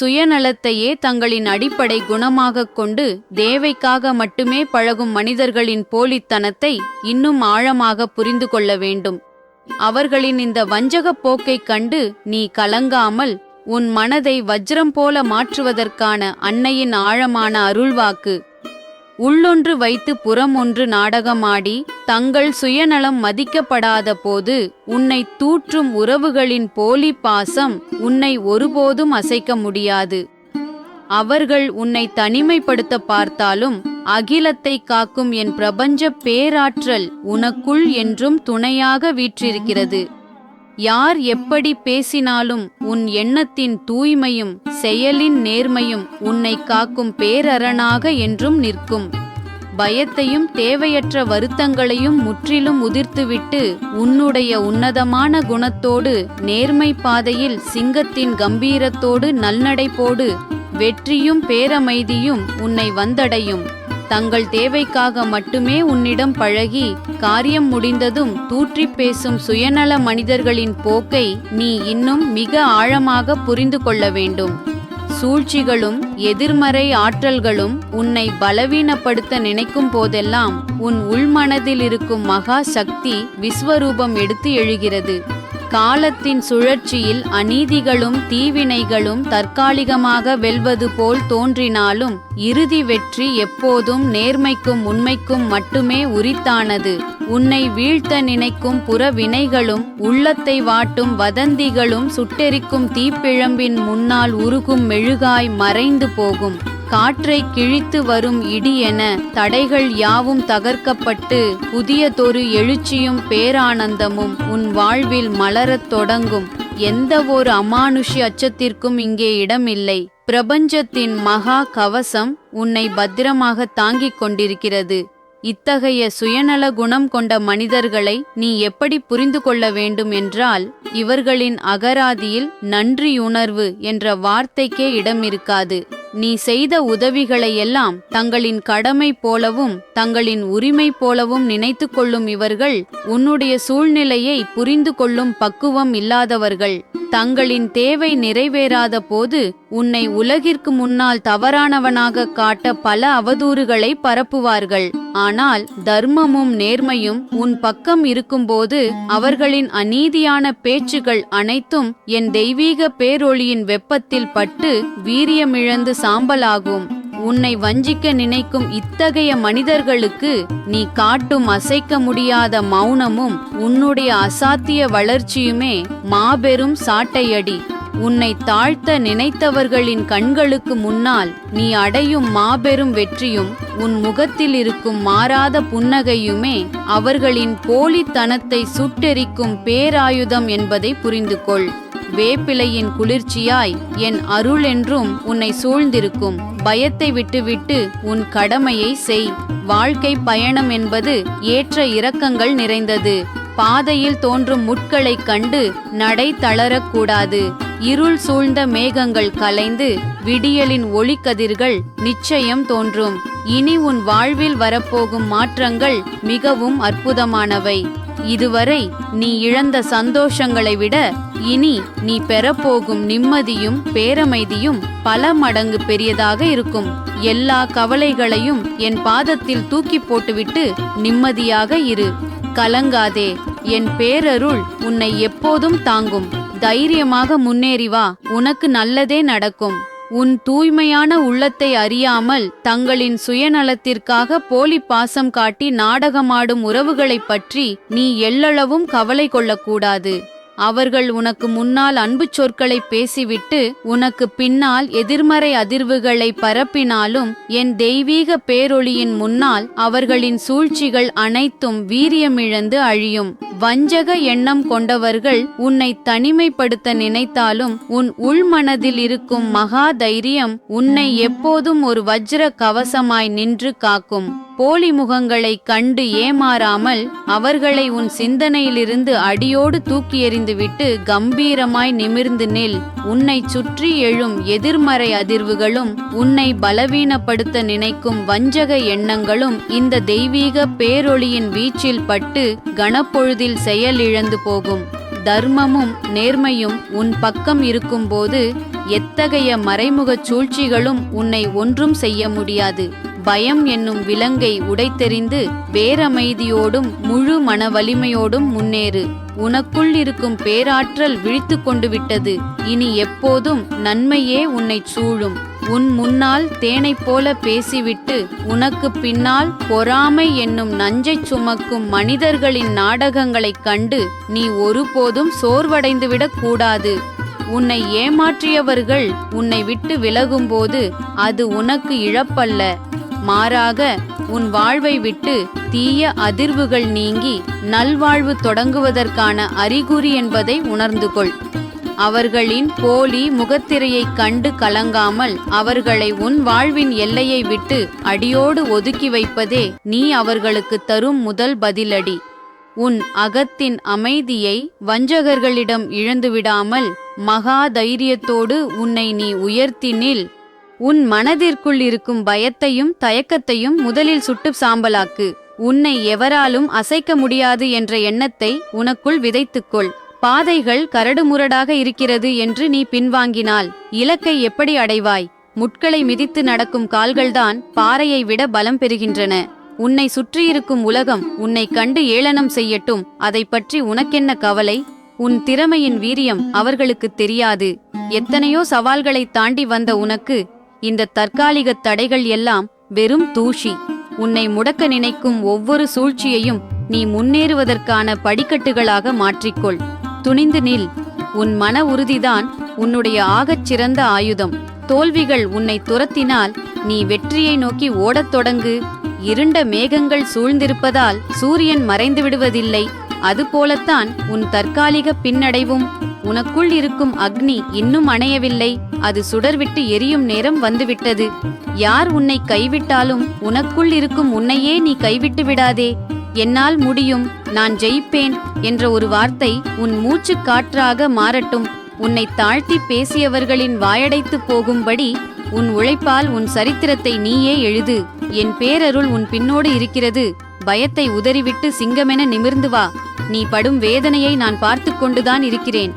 சுயநலத்தையே தங்களின் அடிப்படை குணமாகக் கொண்டு தேவைக்காக மட்டுமே பழகும் மனிதர்களின் போலித்தனத்தை இன்னும் ஆழமாக புரிந்து கொள்ள வேண்டும். அவர்களின் இந்த வஞ்சகப் போக்கைக் கண்டு நீ கலங்காமல் உன் மனதை வஜ்ரம் போல மாற்றுவதற்கான அன்னையின் ஆழமான அருள்வாக்கு. உள்ளொன்று வைத்து புறம் ஒன்று நாடகமாடி தங்கள் சுயநலம் மதிக்கப்படாத போது உன்னை தூற்றும் உறவுகளின் போலி பாசம் உன்னை ஒருபோதும் அசைக்க முடியாது. அவர்கள் உன்னை தனிமைப்படுத்த பார்த்தாலும் அகிலத்தை காக்கும் என் பிரபஞ்ச பேராற்றல் உனக்குள் என்றும் துணையாக வீற்றிருக்கிறது. யார் எப்படி பேசினாலும் உன் எண்ணத்தின் தூய்மையும் செயலின் நேர்மையும் உன்னை காக்கும் பேரரணாக என்றும் நிற்கும். பயத்தையும் தேவையற்ற வருத்தங்களையும் முற்றிலும் உதிர்த்துவிட்டு உன்னுடைய உன்னதமான குணத்தோடு நேர்மை பாதையில் சிங்கத்தின் கம்பீரத்தோடு நல்நடை போடு. வெற்றியும் பேரமைதியும் உன்னை வந்தடையும். தங்கள் தேவைக்காக மட்டுமே உன்னிடம் பழகி காரியம் முடிந்ததும் தூற்றிப் பேசும் சுயநல மனிதர்களின் போக்கை நீ இன்னும் மிக ஆழமாக புரிந்து கொள்ள வேண்டும். சூழ்ச்சிகளும் எதிர்மறை ஆற்றல்களும் உன்னை பலவீனப்படுத்த நினைக்கும் போதெல்லாம் உன் உள்மனதில் இருக்கும் மகா சக்தி விஸ்வரூபம் எடுத்து எழுகிறது. காலத்தின் சுழற்சியில் அநீதிகளும் தீவினைகளும் தற்காலிகமாக வெல்வது போல் தோன்றினாலும் இறுதி வெற்றி எப்போதும் நேர்மைக்கும் உண்மைக்கும் மட்டுமே உரித்தானது. உன்னை வீழ்த்த நினைக்கும் புற வினைகளும் உள்ளத்தை வாட்டும் வதந்திகளும் சுட்டெரிக்கும் தீப்பிழம்பின் முன்னால் உருகும் மெழுகாய் மறைந்து போகும். காற்றை கிழித்து வரும் இடி என தடைகள் யாவும் தகர்க்கப்பட்டு புதியதொரு எழுச்சியும் பேரானந்தமும் உன் வாழ்வில் மலரத் தொடங்கும். எந்த ஒரு அமானுஷ்ய அச்சத்திற்கும் இங்கே இடமில்லை. பிரபஞ்சத்தின் மகா கவசம் உன்னை பத்திரமாக தாங்கிக் கொண்டிருக்கிறது. இத்தகைய சுயநல குணம் கொண்ட மனிதர்களை நீ எப்படி புரிந்து கொள்ள வேண்டும் என்றால், இவர்களின் அகராதியில் நன்றியுணர்வு என்ற வார்த்தைக்கே இடமிருக்காது. நீ செய்த உதவிகளையெல்லாம் தங்களின் கடமை போலவும் தங்களின் உரிமை போலவும் நினைத்து கொள்ளும் இவர்கள் உன்னுடைய சூழ்நிலையை புரிந்து கொள்ளும் பக்குவம் இல்லாதவர்கள். தங்களின் தேவை நிறைவேறாத போது உன்னை உலகிற்கு முன்னால் தவறானவனாக காட்ட பல அவதூறுகளை பரப்புவார்கள். ஆனால் தர்மமும் நேர்மையும் உன் பக்கம் இருக்கும்போது அவர்களின் அநீதியான பேச்சுகள் அனைத்தும் என் தெய்வீக பேரொளியின் வெப்பத்தில் பட்டு வீரியமிழந்து சாம்பலாகும். உன்னை வஞ்சிக்க நினைக்கும் இத்தகைய மனிதர்களுக்கு நீ காட்டும் அசைக்க முடியாத மௌனமும் உன்னுடைய அசாத்திய வளர்ச்சியுமே மாபெரும் சாட்டையடி. உன்னை தாழ்த்த நினைத்தவர்களின் கண்களுக்கு முன்னால் நீ அடையும் மாபெரும் வெற்றியும் உன் முகத்தில் இருக்கும் மாறாத புன்னகையுமே அவர்களின் போலித்தனத்தை சுட்டெரிக்கும் பேராயுதம் என்பதை புரிந்து கொள். வேப்பிலையின் குளிர்ச்சியாய் என் அருள் என்றும் உன்னை சூழ்ந்திருக்கும். பயத்தை விட்டுவிட்டு உன் கடமையை செய். வாழ்க்கை பயணம் என்பது ஏற்ற இறக்கங்கள் நிறைந்தது. பாதையில் தோன்றும் முட்களைக் கண்டு நடை தளரக்கூடாது. இருள் சூழ்ந்த மேகங்கள் கலைந்து விடியலின் ஒளிக்கதிர்கள் நிச்சயம் தோன்றும். இனி உன் வாழ்வில் வரப்போகும் மாற்றங்கள் மிகவும் அற்புதமானவை. இதுவரை நீ இழந்த சந்தோஷங்களை விட இனி நீ பெறப்போகும் நிம்மதியும் பேரமைதியும் பல மடங்கு பெரியதாக இருக்கும். எல்லா கவலைகளையும் என் பாதத்தில் தூக்கி போட்டுவிட்டு நிம்மதியாக இரு. கலங்காதே. என் பேரருள் உன்னை எப்போதும் தாங்கும். தைரியமாக முன்னேறி வா. உனக்கு நல்லதே நடக்கும். உன் தூய்மையான உள்ளத்தை அறியாமல் தங்களின் சுயநலத்திற்காக போலி பாசம் காட்டி நாடகமாடும் உறவுகளைப் பற்றி நீ எள்ளளவும் கவலை கொள்ளக்கூடாது. அவர்கள் உனக்கு முன்னால் அன்பு சொற்களை பேசிவிட்டு உனக்கு பின்னால் எதிர்மறை அதிர்வுகளை பரப்பினாலும் என் தெய்வீக பேரொளியின் முன்னால் அவர்களின் சூழ்ச்சிகள் அனைத்தும் வீரியமிழந்து அழியும். வஞ்சக எண்ணம் கொண்டவர்கள் உன்னை தனிமைப்படுத்த நினைத்தாலும் உன் உள்மனதில் இருக்கும் மகா தைரியம் உன்னை எப்போதும் ஒரு வஜ்ர கவசமாய் நின்று காக்கும். போலி முகங்களை கண்டு ஏமாறாமல் அவர்களை உன் சிந்தனையிலிருந்து அடியோடு தூக்கி எறிந்துவிட்டு கம்பீரமாய் நிமிர்ந்து நில். உன்னை சுற்றி எழும் எதிர்மறை அதிர்வுகளும் உன்னை பலவீனப்படுத்த நினைக்கும் வஞ்சக எண்ணங்களும் இந்த தெய்வீக பேரொளியின் வீச்சில் பட்டு கணப்பொழுதில் செயலிழந்து போகும். தர்மமும் நேர்மையும் உன் பக்கம் இருக்கும்போது எத்தகைய மறைமுகச் சூழ்ச்சிகளும் உன்னை ஒன்றும் செய்ய முடியாது. பயம் என்னும் விலங்கை உடைத்தெறிந்து பேரமைதியோடும் முழு மன வலிமையோடும் முன்னேறு. உனக்குள் இருக்கும் பேராற்றல் விழித்து கொண்டு விட்டது. இனி எப்போதும் நன்மையே உன்னை சூழும். உன் முன்னால் தேனைப் போல பேசிவிட்டு உனக்கு பின்னால் பொறாமை என்னும் நஞ்சைச் சுமக்கும் மனிதர்களின் நாடகங்களைக் கண்டு நீ ஒருபோதும் சோர்வடைந்துவிடக் கூடாது. உன்னை ஏமாற்றியவர்கள் உன்னை விட்டு விலகும்போது அது உனக்கு இழப்பல்ல, மாறாக உன் வாழ்வை விட்டு தீய அதிர்வுகள் நீங்கி நல்வாழ்வு தொடங்குவதற்கான அறிகுறி என்பதை உணர்ந்து கொள். அவர்களின் போலி முகத்திரையைக் கண்டு கலங்காமல் அவர்களை உன் வாழ்வின் எல்லையை விட்டு அடியோடு ஒதுக்கி வைப்பதே நீ அவர்களுக்கு தரும் முதல் பதிலடி. உன் அகத்தின் அமைதியை வஞ்சகர்களிடம் இழந்துவிடாமல் மகா தைரியத்தோடு உன்னை நீ உயர்த்தி நில். உன் மனதிற்குள் இருக்கும் பயத்தையும் தயக்கத்தையும் முதலில் சுட்டு சாம்பலாக்கு. உன்னை எவராலும் அசைக்க முடியாது என்ற எண்ணத்தை உனக்குள் விதைத்துக்கொள். பாதைகள் கரடுமுரடாக இருக்கிறது என்று நீ பின்வாங்கினால் இலக்கை எப்படி அடைவாய்? முட்களை மிதித்து நடக்கும் கால்கள்தான் பாறையை விட பலம் பெறுகின்றன. உன்னை சுற்றியிருக்கும் உலகம் உன்னை கண்டு ஏளனம் செய்யட்டும், அதை பற்றி உனக்கென்ன கவலை? உன் திறமையின் வீரியம் அவர்களுக்கு தெரியாது. எத்தனையோ சவால்களை தாண்டி வந்த உனக்கு இந்த தற்காலிக தடைகள் எல்லாம் வெறும் தூசி. உன்னை முடக்க நினைக்கும் ஒவ்வொரு சூழ்ச்சியையும் நீ முன்னேறுவதற்கான படிக்கட்டுகளாக மாற்றிக்கொள். துணிந்து நில். உன் மன உறுதிதான் உன்னுடைய ஆகச் சிறந்த ஆயுதம். தோல்விகள் உன்னை துரத்தினால் நீ வெற்றியை நோக்கி ஓடத் தொடங்கு. இருண்ட மேகங்கள் சூழ்ந்திருப்பதால் சூரியன் மறைந்து விடுவதில்லை. அதுபோலத்தான் உன் தற்காலிக பின்னடைவும். உனக்குள் இருக்கும் அக்னி இன்னும் அணையவில்லை. அது சுடர்விட்டு எரியும் நேரம் வந்துவிட்டது. யார் உன்னை கைவிட்டாலும் உனக்குள் இருக்கும் உன்னையே நீ கைவிட்டு விடாதே. என்னால் முடியும், நான் ஜெயிப்பேன் என்ற ஒரு வார்த்தை உன் மூச்சு காற்றாக மாறட்டும். உன்னை தாழ்த்தி பேசியவர்களின் வாயடைத்து போகும்படி உன் உழைப்பால் உன் சரித்திரத்தை நீயே எழுது. என் பேரருள் உன் பின்னோடு இருக்கிறது. பயத்தை உதறிவிட்டு சிங்கமென நிமிர்ந்து வா. நீ படும் வேதனையை நான் பார்த்து கொண்டுதான் இருக்கிறேன்.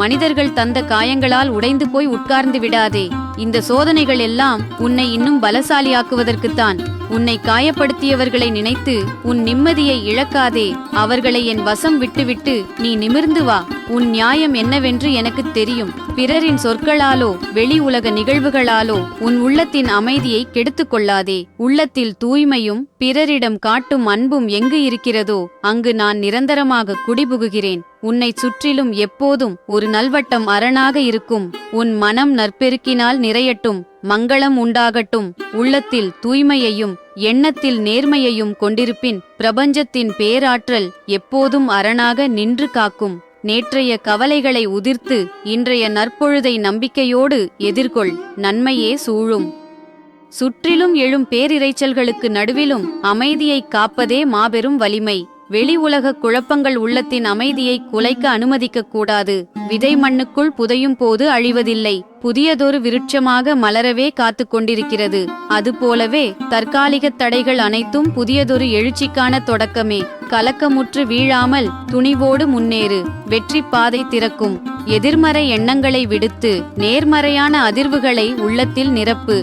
மனிதர்கள் தந்த காயங்களால் உடைந்து போய் உட்கார்ந்து விடாதே. இந்த சோதனைகள் எல்லாம் உன்னை இன்னும் பலசாலியாக்குவதற்குத்தான். உன்னை காயப்படுத்தியவர்களை நினைத்து உன் நிம்மதியை இழக்காதே. அவர்களை என் வசம் விட்டுவிட்டு நீ நிமிர்ந்து வா. உன் நியாயம் என்னவென்று எனக்கு தெரியும். பிறரின் சொற்களாலோ வெளி உலக நிகழ்வுகளாலோ உன் உள்ளத்தின் அமைதியை கெடுத்துக் கொள்ளாதே. உள்ளத்தில் தூய்மையும் பிறரிடம் காட்டும் அன்பும் எங்கு இருக்கிறதோ அங்கு நான் நிரந்தரமாக குடிபுகுகிறேன். உன்னை சுற்றிலும் எப்போதும் ஒரு நல்வட்டம் அரணாக இருக்கும். உன் மனம் நற்பெருக்கினால் நிறையட்டும். மங்களம் உண்டாகட்டும். உள்ளத்தில் தூய்மையையும் எண்ணத்தில் நேர்மையையும் கொண்டிருப்பின் பிரபஞ்சத்தின் பேராற்றல் எப்போதும் அரணாக நின்று காக்கும். நேற்றைய கவலைகளை உதிர்த்து இன்றைய நற்பொழுதை நம்பிக்கையோடு எதிர்கொள். நன்மையே சூழும். சுற்றிலும் எழும் பேரிரைச்சல்களுக்கு நடுவிலும் அமைதியை காப்பதே மாபெரும் வலிமை. வெளி உலக குழப்பங்கள் உள்ளத்தின் அமைதியை குலைக்க அனுமதிக்க கூடாது. விதை மண்ணுக்குள் புதையும் போது அழிவதில்லை, புதியதொரு விருட்சமாக மலரவே காத்து கொண்டிருக்கிறது. அதுபோலவே தற்காலிக தடைகள் அனைத்தும் புதியதொரு எழுச்சிக்கான தொடக்கமே. கலக்கமுற்று வீழாமல் துணிவோடு முன்னேறு. வெற்றி பாதை திறக்கும். எதிர்மறை எண்ணங்களை விடுத்து நேர்மறையான அதிர்வுகளை உள்ளத்தில் நிரப்பு.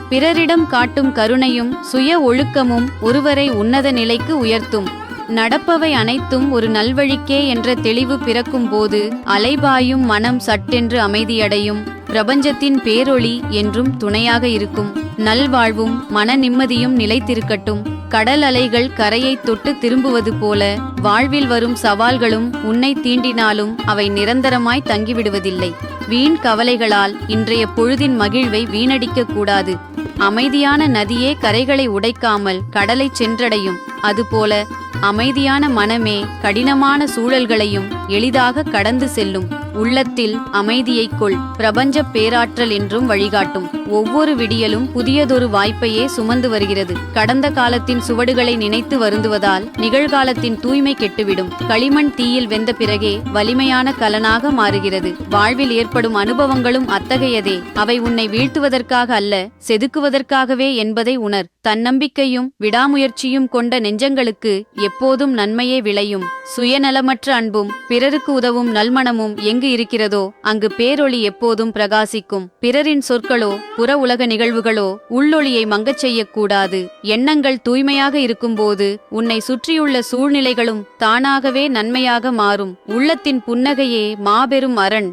பிறரிடம் காட்டும் கருணையும் சுய ஒழுக்கமும் ஒருவரை உன்னத நிலைக்கு உயர்த்தும். நடப்பவை அனைத்தும் ஒரு நல்வழிக்கே என்ற தெளிவு பிறக்கும் போது அலைபாயும் மனம் சட்டென்று அமைதியடையும். பிரபஞ்சத்தின் பேரொளி என்றும் துணையாக இருக்கும். நல்வாழ்வும் மன நிம்மதியும் நிலைத்திருக்கட்டும். கடல் அலைகள் கரையை தொட்டு திரும்புவது போல வாழ்வில் வரும் சவால்களும் உன்னை தீண்டினாலும் அவை நிரந்தரமாய் தங்கிவிடுவதில்லை. வீண் கவலைகளால் இன்றைய பொழுதின் மகிழ்வை வீணடிக்க கூடாது. அமைதியான நதியே கரைகளை உடைக்காமல் கடலை சென்றடையும். அதுபோல அமைதியான மனமே கடினமான சூழல்களையும் எளிதாக கடந்து செல்லும். உள்ளத்தில் அமைதியைக் கொள். பிரபஞ்ச பேராற்றல் என்றும் வழிகாட்டும். ஒவ்வொரு விடியலும் புதியதொரு வாய்ப்பையே சுமந்து வருகிறது. கடந்த காலத்தின் சுவடுகளை நினைத்து வருந்துவதால் நிகழ்காலத்தின் தூய்மை கெட்டுவிடும். களிமண் தீயில் வெந்த பிறகே வலிமையான கலனாக மாறுகிறது. வாழ்வில் ஏற்படும் அனுபவங்களும் அத்தகையதே. அவை உன்னை வீழ்த்துவதற்காக அல்ல, செதுக்குவதற்காகவே என்பதை உணர். தன்னம்பிக்கையும் விடாமுயற்சியும் கொண்ட நெஞ்சங்களுக்கு எப்போதும் நன்மையே விளையும். சுயநலமற்ற அன்பும் பிறருக்கு உதவும் நல்மனமும் எங்கு இருக்கிறதோ அங்கு பேரொளி எப்போதும் பிரகாசிக்கும். பிறரின் சொற்களோ புற உலக நிகழ்வுகளோ உள்ளொளியை மங்கச் செய்யக்கூடாது. எண்ணங்கள் தூய்மையாக இருக்கும்போது உன்னை சுற்றியுள்ள சூழ்நிலைகளும் தானாகவே நன்மையாக மாறும். உள்ளத்தின் புன்னகையே மாபெரும் அரண்.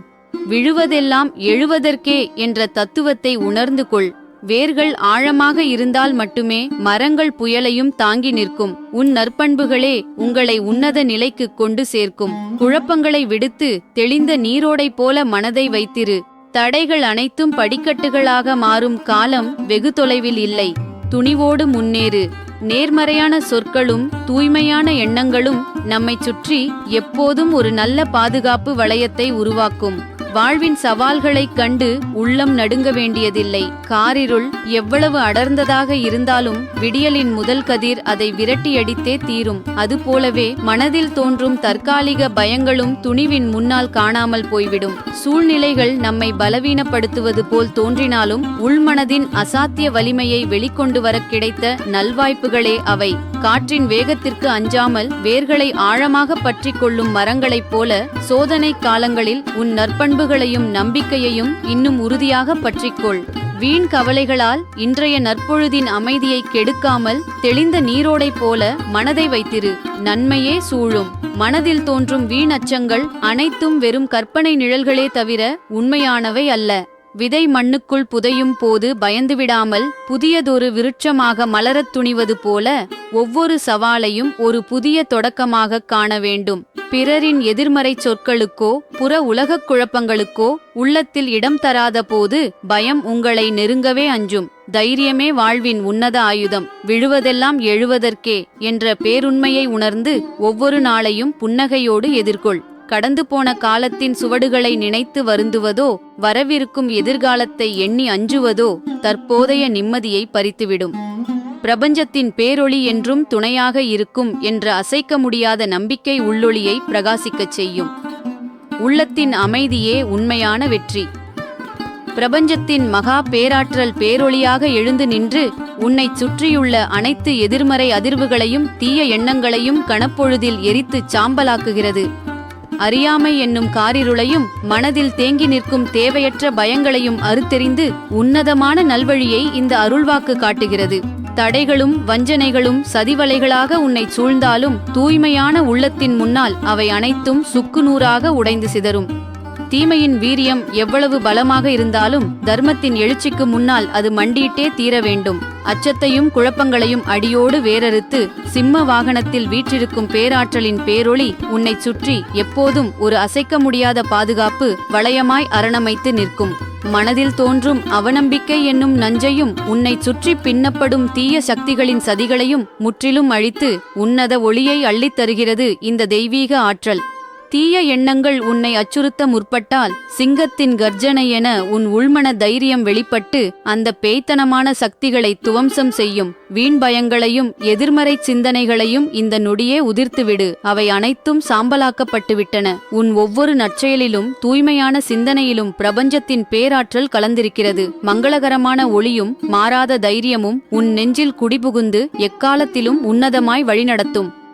விழுவதெல்லாம் எழுவதற்கே என்ற தத்துவத்தை உணர்ந்து கொள். வேர்கள் ஆழமாக இருந்தால் மட்டுமே மரங்கள் புயலையும் தாங்கி நிற்கும். உன் நற்பண்புகளே உங்களை உன்னத நிலைக்கு கொண்டு சேர்க்கும். குழப்பங்களை விடுத்து தெளிந்த நீரோடை போல மனதை வைத்திரு. தடைகள் அனைத்தும் படிக்கட்டுகளாக மாறும் காலம் வெகு தொலைவில் இல்லை. துணிவோடு முன்னேறு. நேர்மறையான சொற்களும் தூய்மையான எண்ணங்களும் நம்மை சுற்றி எப்போதும் ஒரு நல்ல பாதுகாப்பு வளையத்தை உருவாக்கும். வாழ்வின் சவால்களைக் கண்டு உள்ளம் நடுங்க வேண்டியதில்லை. காரிருள் எவ்வளவு அடர்ந்ததாக இருந்தாலும் விடியலின் முதல் கதிர் அதை விரட்டியடித்தே தீரும். அதுபோலவே மனதில் தோன்றும் தற்காலிக பயங்களும் துணிவின் முன்னால் காணாமல் போய்விடும். சூழ்நிலைகள் நம்மை பலவீனப்படுத்துவது போல் தோன்றினாலும் உள்மனதின் அசாத்திய வலிமையை வெளிக்கொண்டு வர கிடைத்த நல்வாய்ப்புகளே அவை. காற்றின் வேகத்திற்கு அஞ்சாமல் வேர்களை ஆழமாக பற்றி கொள்ளும் மரங்களைப் போல சோதனை காலங்களில் உன் நற்பண்புகளையும் நம்பிக்கையையும் இன்னும் உறுதியாக பற்றிக்கொள். வீண் கவலைகளால் இன்றைய நற்பொழுதின் அமைதியை கெடுக்காமல் தெளிந்த நீரோடை போல மனதை வைத்திரு. நன்மையே சூழும். மனதில் தோன்றும் வீண் அச்சங்கள் அனைத்தும் வெறும் கற்பனை நிழல்களே தவிர உண்மையானவை அல்ல. விதை மண்ணுக்குள் புதையும் போது பயந்துவிடாமல் புதியதொரு விருட்சமாக மலரத் துணிவது போல ஒவ்வொரு சவாலையும் ஒரு புதிய தொடக்கமாக காண வேண்டும். பிறரின் எதிர்மறை சொற்களுக்கோ புற உலகக் குழப்பங்களுக்கோ உள்ளத்தில் இடம் தராத போது பயம் உங்களை நெருங்கவே அஞ்சும். தைரியமே வாழ்வின் உன்னத ஆயுதம். விழுவதெல்லாம் எழுவதற்கே என்ற பேருண்மையை உணர்ந்து ஒவ்வொரு நாளையும் புன்னகையோடு எதிர்கொள். கடந்து போன காலத்தின் சுவடுகளை நினைத்து வருந்துவதோ வரவிருக்கும் எதிர்காலத்தை எண்ணி அஞ்சுவதோ தற்போதைய நிம்மதியை பறித்துவிடும். பிரபஞ்சத்தின் பேரொளி என்றும் துணையாக இருக்கும் என்ற அசைக்க முடியாத நம்பிக்கை உள்ளொளியை பிரகாசிக்கச் செய்யும். உள்ளத்தின் அமைதியே உண்மையான வெற்றி. பிரபஞ்சத்தின் மகா பேராற்றல் பேரொளியாக எழுந்து நின்று உன்னைச் சுற்றியுள்ள அனைத்து எதிர்மறை அதிர்வுகளையும் தீய எண்ணங்களையும் கணப்பொழுதில் எரித்துச் சாம்பலாக்குகிறது. அறியாமை என்னும் காரிருளையும் மனதில் தேங்கி நிற்கும் தேவையற்ற பயங்களையும் அறுத்தெறிந்து உன்னதமான நல்வழியை இந்த அருள்வாக்கு காட்டுகிறது. தடைகளும் வஞ்சனைகளும் சதிவலைகளாக உன்னை சூழ்ந்தாலும் தூய்மையான உள்ளத்தின் முன்னால் அவை அனைத்தும் சுக்குநூறாக உடைந்து சிதறும். தீமையின் வீரியம் எவ்வளவு பலமாக இருந்தாலும் தர்மத்தின் எழுச்சிக்கு முன்னால் அது மண்டியிட்டே தீர வேண்டும். அச்சத்தையும் குழப்பங்களையும் அடியோடு வேரறுத்து சிம்ம வாகனத்தில் வீற்றிருக்கும் பேராற்றலின் பேரொளி உன்னை சுற்றி எப்போதும் ஒரு அசைக்க முடியாத பாதுகாப்பு வளையமாய் அரணமைத்து நிற்கும். மனதில் தோன்றும் அவநம்பிக்கை என்னும் நஞ்சையும் உன்னை சுற்றி பின்னப்படும் தீய சக்திகளின் சதிகளையும் முற்றிலும் அழித்து உன்னத ஒளியை அள்ளித் தருகிறது இந்த தெய்வீக ஆற்றல். தீய எண்ணங்கள் உன்னை அச்சுறுத்த முற்பட்டால் சிங்கத்தின் கர்ஜனை என உன் உள்மன தைரியம் வெளிப்பட்டு அந்த பேய்த்தனமான சக்திகளை துவம்சம் செய்யும். வீண் பயங்களையும் எதிர்மறை சிந்தனைகளையும் இந்த நொடியே உதிர்த்துவிடு. அவை அனைத்தும் சாம்பலாக்கப்பட்டுவிட்டன. உன் ஒவ்வொரு நற்செயலிலும் தூய்மையான சிந்தனையிலும் பிரபஞ்சத்தின் பேராற்றல் கலந்திருக்கிறது. மங்களகரமான ஒளியும் மாறாத தைரியமும் உன் நெஞ்சில் குடிபுகுந்து எக்காலத்திலும் உன்னதமாய் வழிநடத்தும்.